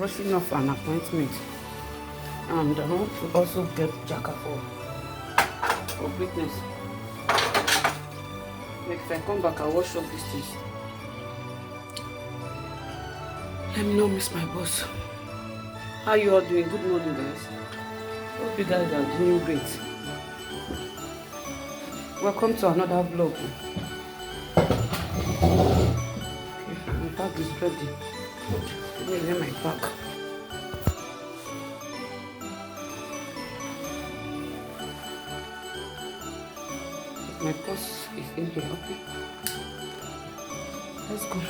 rushing off an appointment, and I want to also get Jaka for greatness. Like if I come back, I'll wash up these things. Let me not miss my boss. How you all doing? Good morning, guys. Hope you guys are doing great. Welcome to another vlog. Okay, my bag is ready. Let me wear my bag. My purse is in here. Okay, let's go.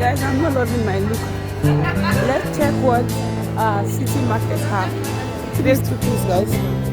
Guys, I'm not loving my look. Let's check what city markets have. Today's two things, guys.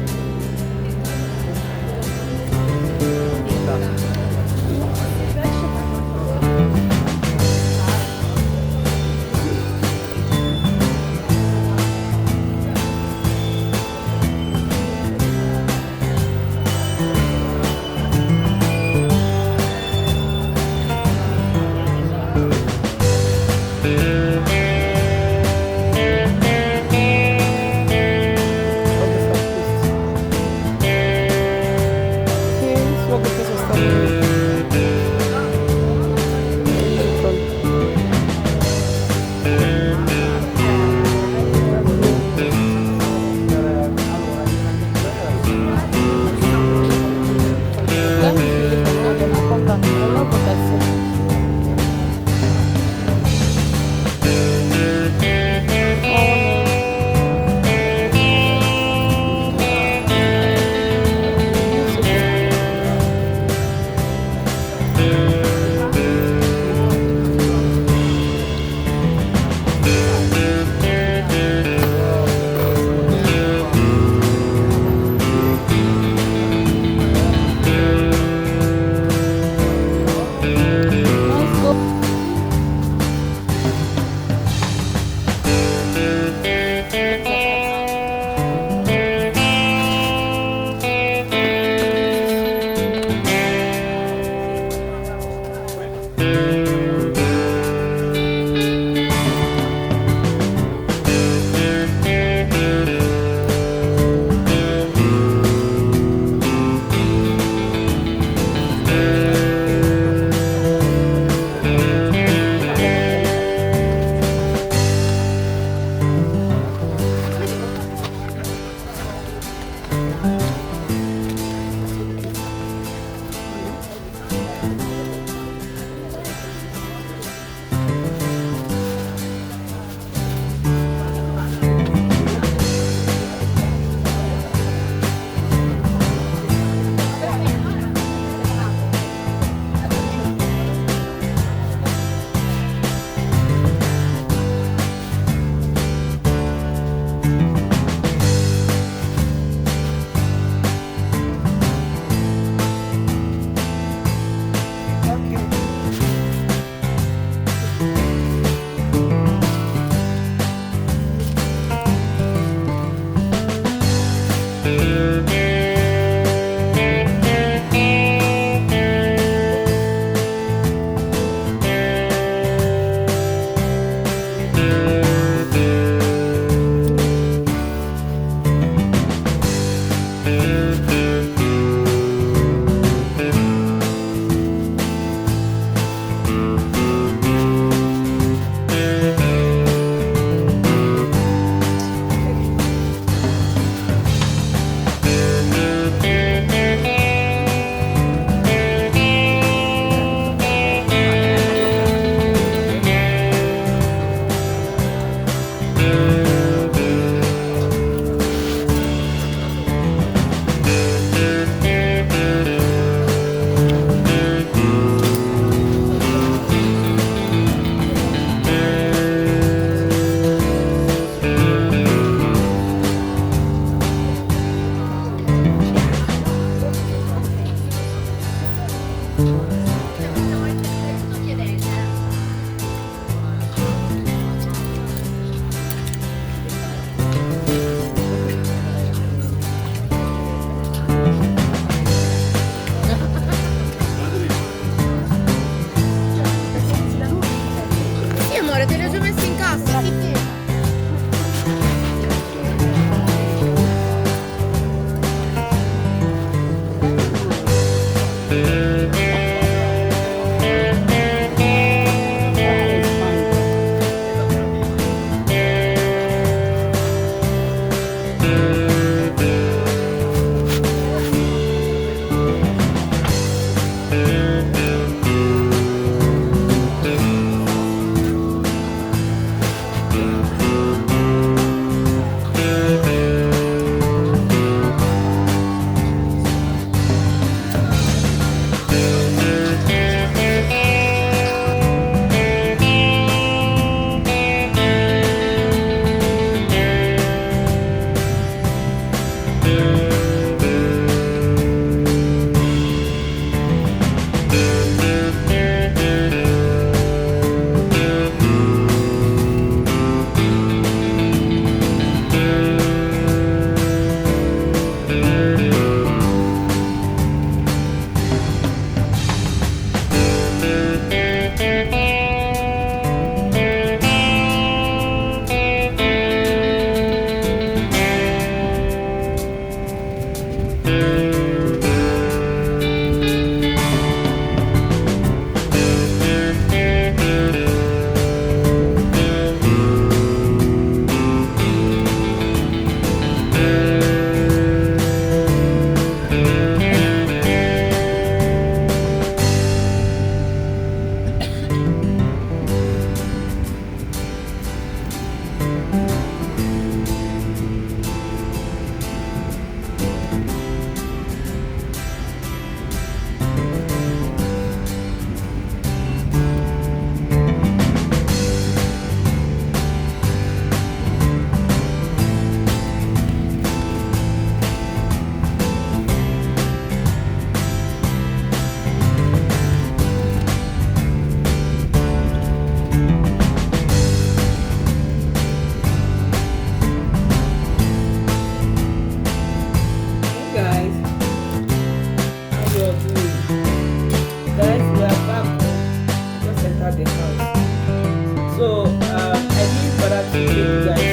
the house. So I didn't bother to give you guys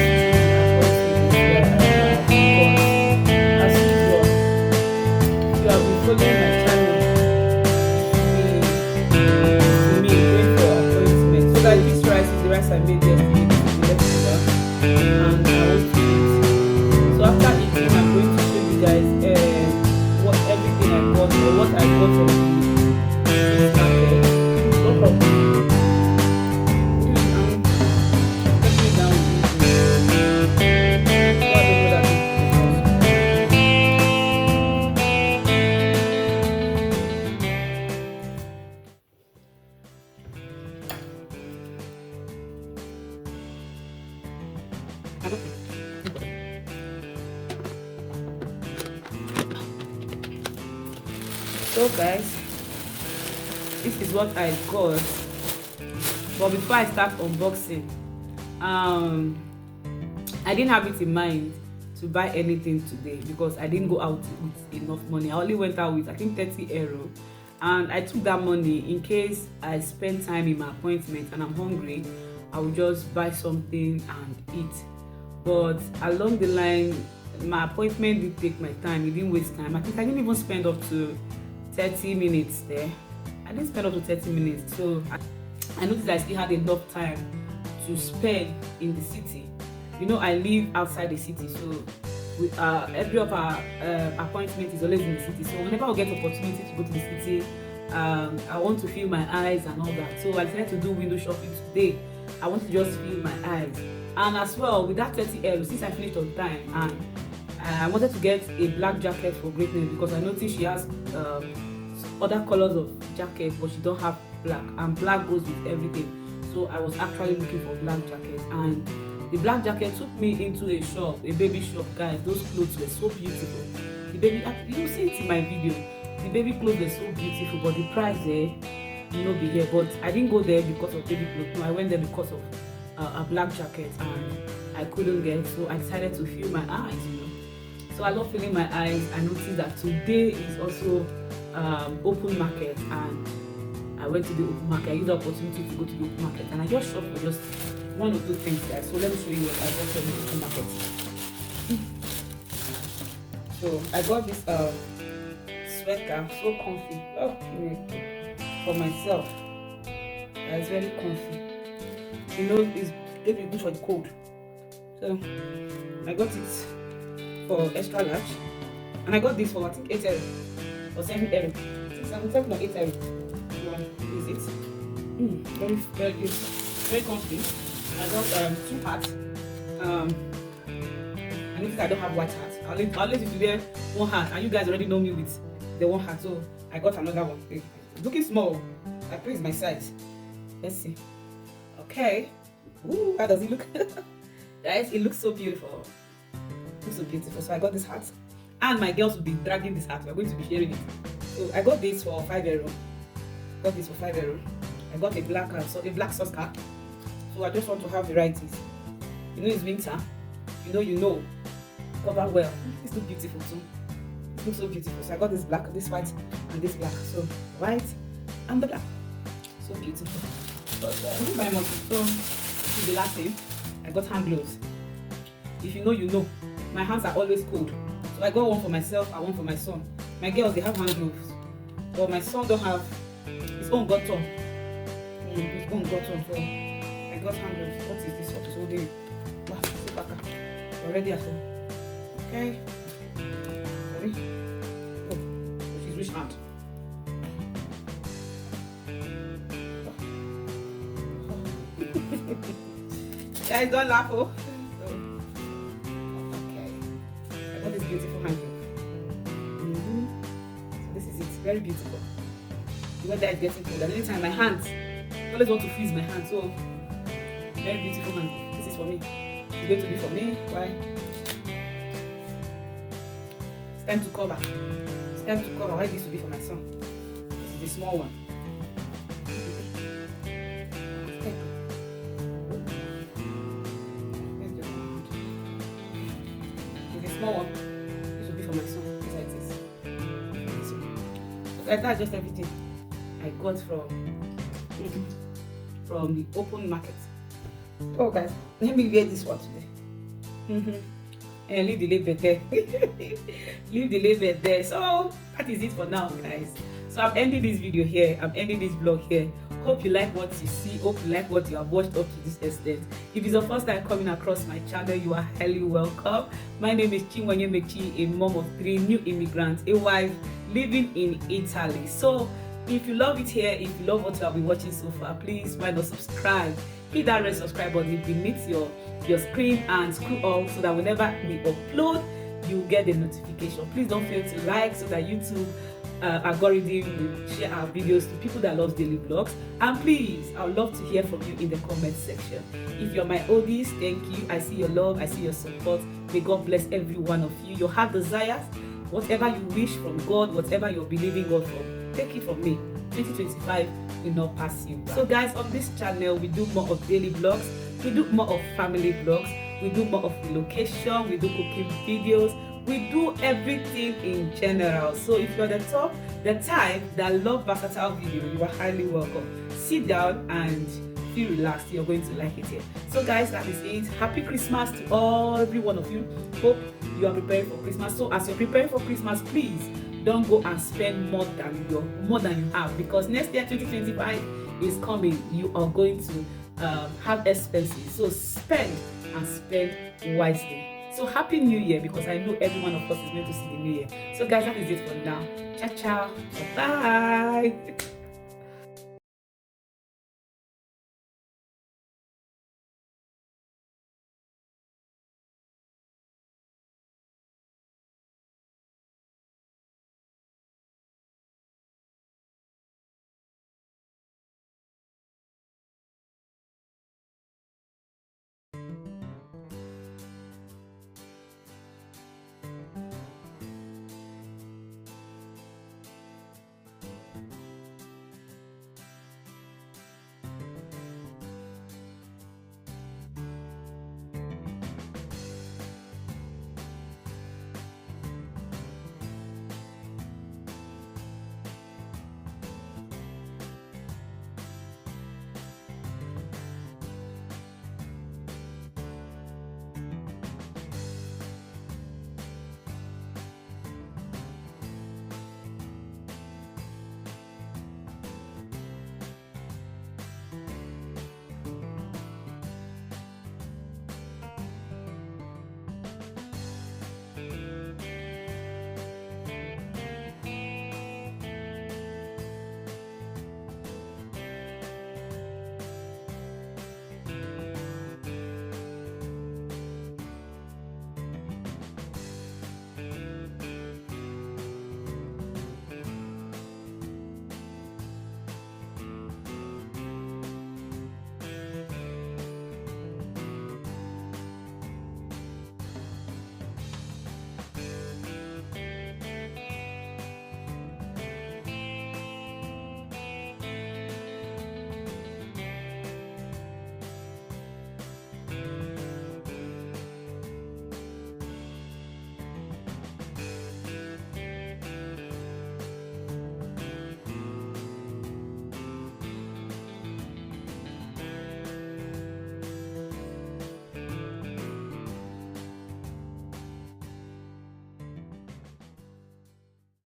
because as usual, if you have been following my channel, to me going for appointment. So that this rice is the rice I made yesterday, the leftover, and I want to eat. So after eating, I'm going to show you guys what everything I got or what I got from this market. No problem. Let me down with you. So I don't know that so guys, this is what I got. But before I start unboxing, I didn't have it in mind to buy anything today because I didn't go out with enough money. I only went out with I think 30 euro, and I took that money in case I spend time in my appointment and I'm hungry. I will just buy something and eat. But along the line, my appointment did take my time. It didn't waste time. I think I didn't even spend up to 30 minutes there. I didn't spend up to 30 minutes, so I noticed I still had enough time to spend in the city. You know, I live outside the city, so every of our appointment is always in the city. So whenever I get opportunity to go to the city, I want to feel my eyes and all that. So I decided to do window shopping today. I want to just feel my eyes, and as well with that 30 euro, since I finished on time, and I wanted to get a black jacket for greatness because I noticed she has other colors of jacket, but she don't have black, and black goes with everything. So I was actually looking for black jacket, and the black jacket took me into a shop, a baby shop. Guys, those clothes were so beautiful. The baby, you see it in my video, the baby clothes were so beautiful, but the price there, you know, be here. But I didn't go there because of baby clothes. No, I went there because of a black jacket, and I couldn't get, so I decided to feel my eyes, you know. So I love feeling my eyes. I noticed that today is also open market, and I went to the open market. I used the opportunity to go to the open market, and I just shopped for just one or two things, guys. So let me show you what I got from the open market. So I got this sweater, so comfy. Oh, for myself. It's very comfy. You know, it's really good for the cold. So I got it for extra large, and I got this for I think 8 euro or 7 euro. 7 or 8 euro. Is it? Very, very good. Very comfy. I got 2 hats. And if I don't have white hats, I'll let you to wear 1 hat, and you guys already know me with the 1 hat, so I got another one. It's looking small. I pray it's my size. Let's see. Okay. Ooh, how does it look? Guys, it looks so beautiful. It looks so beautiful. So I got this hat, and my girls will be dragging this hat. We're going to be sharing it. So I got this for 5 euro. Got this for 5 euro. I got a black sauce cap. So I just want to have varieties. You know it's winter. You know. Cover well. It's so beautiful too. It looks so beautiful. So I got this black, this white, and this black. So white and the black. So beautiful. But I didn't buy much. So this is the last thing. I got hand gloves. If you know, you know. My hands are always cold. So I got one for myself and one for my son. My girls, they have hand gloves. But my son don't have. His own got torn. His own got torn. So I got hand gloves. What is this? What is holding it? Wow, so back. You're ready at home. Okay. Ready? Oh, she's which hand? Guys, don't laugh, oh. Okay. I got this beautiful hand glove. So this is it. Very beautiful. The weather is getting cold. And anytime my hands, I always want to freeze my hands. So very beautiful hand glove. This is for me. It's going to be for me. Why? It's time to cover. It's time to cover. Why this will be for my son? This is the small one. Small one. This will be for my son. This like this. So that's just everything I got from from the open market. Oh guys, let me wear this one today. And leave the label there. Leave the label there. So that is it for now, guys. So I'm ending this video here. I'm ending this vlog here. Hope you like what you see. Hope you like what you have watched up to this extent. If it's your first time coming across my channel, you are highly welcome. My name is Chinwanye Mechi, a mom of 3 new immigrants, a wife living in Italy. So if you love it here, if you love what you have been watching so far, please why not subscribe? Hit that red subscribe button beneath your screen and scroll up so that whenever we upload, you get the notification. Please don't fail to like so that YouTube algorithm will share our videos to people that love daily vlogs. And please, I would love to hear from you in the comment section. If you're my oldies, thank you. I see your love, I see your support. May God bless every one of you. Your heart desires, whatever you wish from God, whatever you're believing God for, take it from me. 2025 will not pass you by. So guys, on this channel we do more of daily vlogs, we do more of family vlogs, we do more of relocation, we do cooking videos, we do everything in general. So if you're the type that love versatile video, you are highly welcome. Sit down and feel relaxed. You're going to like it here. So guys, that is it. Happy Christmas to every one of you. Hope you are preparing for Christmas. So as you're preparing for Christmas, please don't go and spend more than you have, because next year 2025 is coming. You are going to have expenses. So spend and spend wisely. So happy New Year, because I know every one of us is going to see the New Year. So guys, that is it for now. Ciao, ciao. Bye.